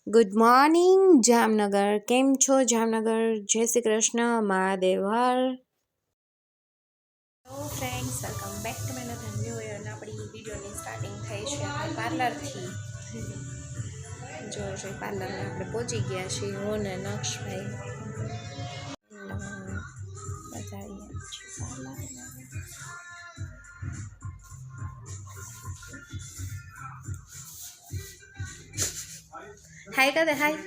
Good morning Jamnagar. કેમ છો જામનગર? જય શ્રી કૃષ્ણ, મહાદેવ હર. Hello friends, welcome back to my another new year. અને આપણી વિડીયોની સ્ટાર્ટિંગ થઈ છે આપણે પાર્લરથી. જો પાર્લરમાં આપણે પહોંચી ગયા છીએ. હું ને નક્ષભાઈ બધા હાય કરે હાય.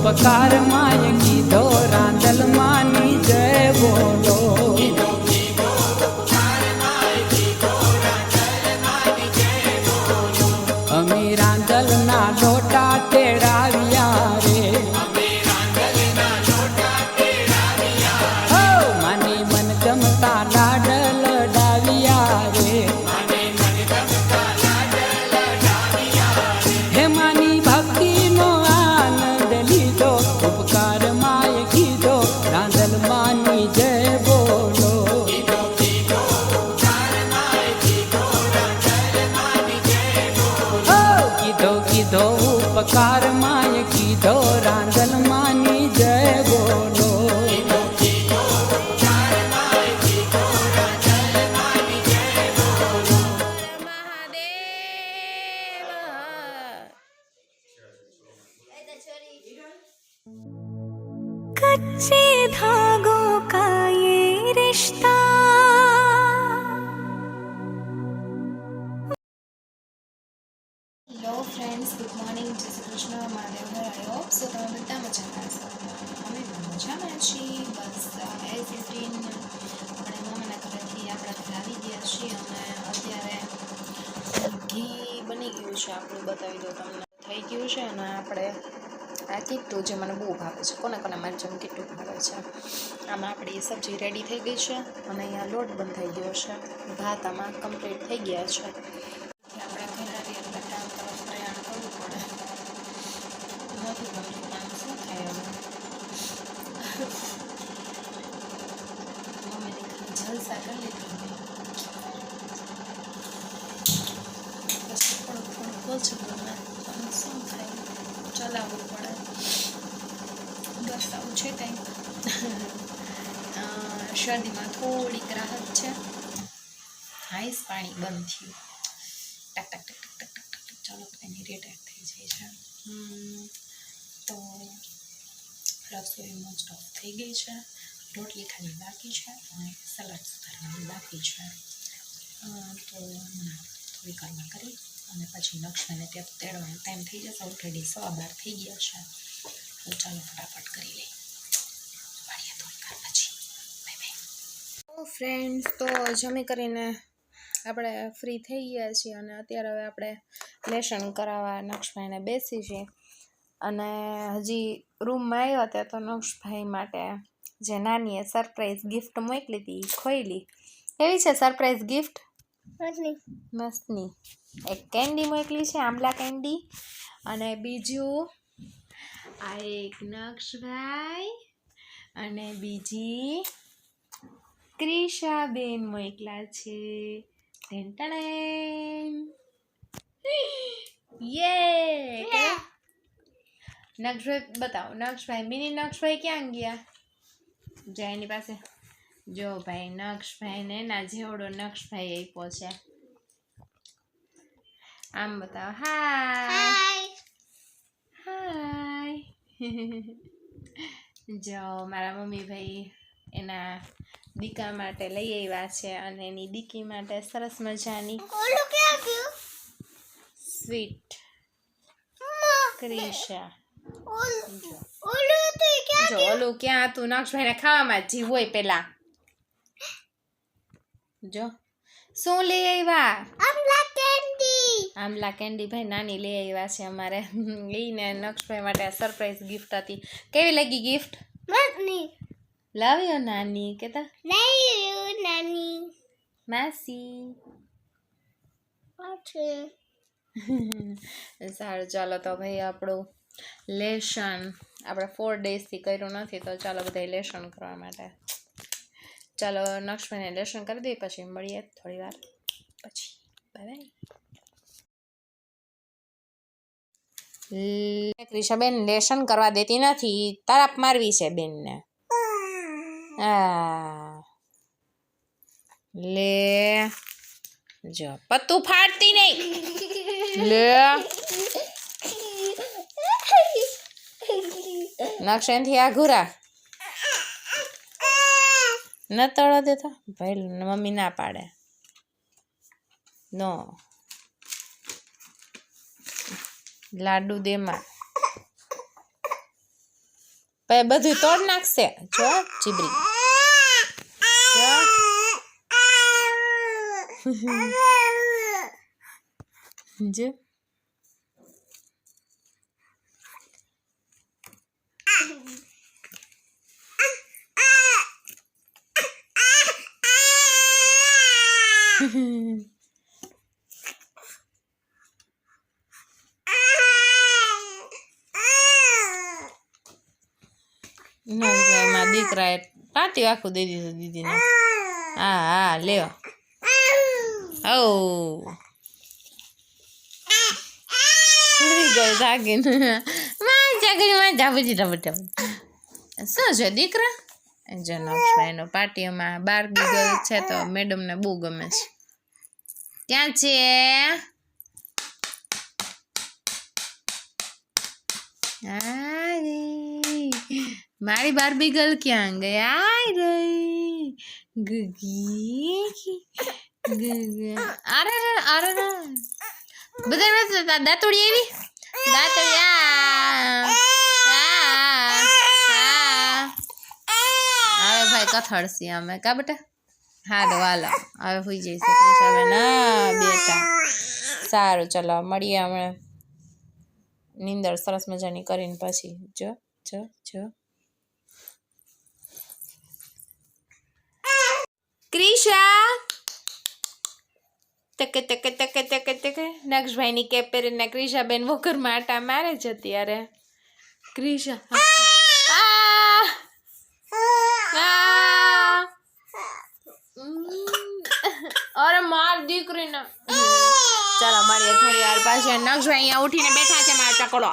उपकार माय कीधो रांदल मानी जय बोलो। अमी रांदल ना लोटा तेड़ाविया रे, मानी मन गमता लाडल डाविया रे, हे मानी भक्ति नो आनंद लीधो उपकार माय कीधो रांदल मानी जय बोलो। कीधो उपकार माय कीधो रांदल मानी जय बोलो। कच्चे धागों का ये रिश्ता, હેલો ફ્રેન્ડ્સ, ગુડ મોર્નિંગ, જય શ્રી કૃષ્ણ, મહાદેવ હર. આઈ હોપ સો તમે બધા મજામાં હશો. અમે પણ મજામાં છીએ. બસ એઝ રૂટીન આપણે મામાના ઘરેથી આપણા ઘરે આવી ગયા છીએ અને અત્યારે ઘી બની ગયું છે આપણું, બતાવી દો તમને. થઈ ગયું છે અને આપણે આ કીટું જે મને બહુ ભાવે છે, કોને કોને મારી જેમ કીટું ભાવે છે. આમાં આપણી સબ્જી રેડી થઈ ગઈ છે અને અહીંયા લોટ બંધ થઈ ગયો છે. ભાત આમાં કમ્પ્લીટ થઈ ગયા છે. આપણે ઇમ્પોસિબલ ને શું થાય, ચલાવવું પડે. બસ આવું છે કંઈક. શરદીમાં થોડીક રાહત છે. હાઈસ પાણી બંધ થયું. ટક ટક ટક ટક ટક ટક ટક. ચાલો એની રેટ થઈ જાય છે. તો રસોઈ મોસ્ટ ઓફ થઈ ગઈ છે. રોટલી ખાલી બાકી છે અને સલાડ સુધારવાની બાકી છે. તો થોડી વારમાં કરી અને પછી નક્ષાને ત્યાં તેડવાનો ટાઈમ થઈ જશે. ઓલરેડી 12:15 થઈ ગયા છે. તો ચાલો ફટાફટ કરી લઈએ. મળીએ થોડી વાર પછી. Bye bye. તો ફ્રેન્ડ્સ, તો જમી કરીને આપણે ફ્રી થઈ ગયા છીએ અને અત્યારે હવે આપણે લેસન કરાવવા નક્ષભાઈને બેસી છીએ. અને હજી રૂમમાં આવ્યા હતા તો નક્ષભાઈ માટે જે નાનીએ સરપ્રાઈઝ ગિફ્ટ મોકલી હતી ખોઈલી. કેવી છે સરપ્રાઈઝ ગિફ્ટ? મસ્તની. એક કેન્ડી મોકલી છે, આંબલા કેન્ડી. અને બીજું આ એક નક્ષભાઈ અને બીજી ક્રિશાબેન મોકલા છે. યે! નક્ષભાઈ બતાવો. નક્ષભાઈ, મિની નક્ષભાઈ ક્યાં ગયા? જો એની પાસે જો ભાઈ, નક્ષભાઈને ના જેવડો નક્ષભાઈ આપ્યો છે. આમ બતાવો. હાય હાય. જો મારા મમ્મી ભાઈ એના દીકા માટે લઈ આવ્યા છે અને એની દીકી માટે સરસ મજાની સ્વીટ ક્રિશા. જો ઓલું ક્યાં હતું? નક્ષભાઈને ખાવામાં જીવ હોય પેલા. જો શું લઈ આવ્યા? આમલા કેન્ડી ભાઈ નાની લઈ આવ્યા છે અમારે. લઈને નક્ષભાઈ માટે સરપ્રાઈઝ ગિફ્ટ હતી. કેવી લાગી ગિફ્ટ? લવ યુ નાની. કેતા માસી. સારું, ચાલો તો ભાઈ આપણું લેસન આપણે 4 ડેઝથી કર્યું નથી, તો ચાલો બધા લેસન કરવા માટે. ચાલો નક્ષભાઈને લેસન કરી દઈએ, પછી મળીએ થોડી વાર પછી. Bye bye. ક્રિશાબેન લેસન કરવા દેતી નથી, તરફ મારવી છે બેનને. લે જો પત્તું ફાડતી નહીં. લે નક્ષેનથી આ ઘુરા ન તળો દેતો ભાઈ. મમ્મી ના પાડે. નો લાડુ દેમાં પછી બધું તોડ નાખશે. જો ચીબરી. જો મારા દીકરાએ ટાટી આખું દઈ દીધું દીદીને. હા હા લ્યો. ઓ ગયો જાગીને. શું છે દીકરા? જો નક્ષભાઈનો પાટીઓમાં બાર્બી ગર્લ છે તો મેડમને બહુ ગમે છે. ક્યાં છે? મારી બાર્બી ગર્લ ક્યાં ગઈ? આય રહી ગગી. અરે અરે બધા દાંતોડી આવી. દાંતોડી હવે ભાઈ કથળસી અમે કા બેટા. હાલો હાલો હવે હોઈ જઈશે ક્રિશાબેન. બેટા સારું, ચલો મળીએ હમણાં નીંદર સરસ મજાની કરીને પછી. જો જો જો ક્રિશા તકે તકે તકે તકે તકે. નક્ષભાઈની કેપ પહેરીને ક્રિશાબેન વોકરમાં આટા મારે છે અત્યારે. ક્રિશા અરે માર દીકરીને ચાલો મળીએ થોડી વાર પાછી. નક્ષભાઈ અહીંયા ઉઠીને બેઠા છે મારા ચકડો.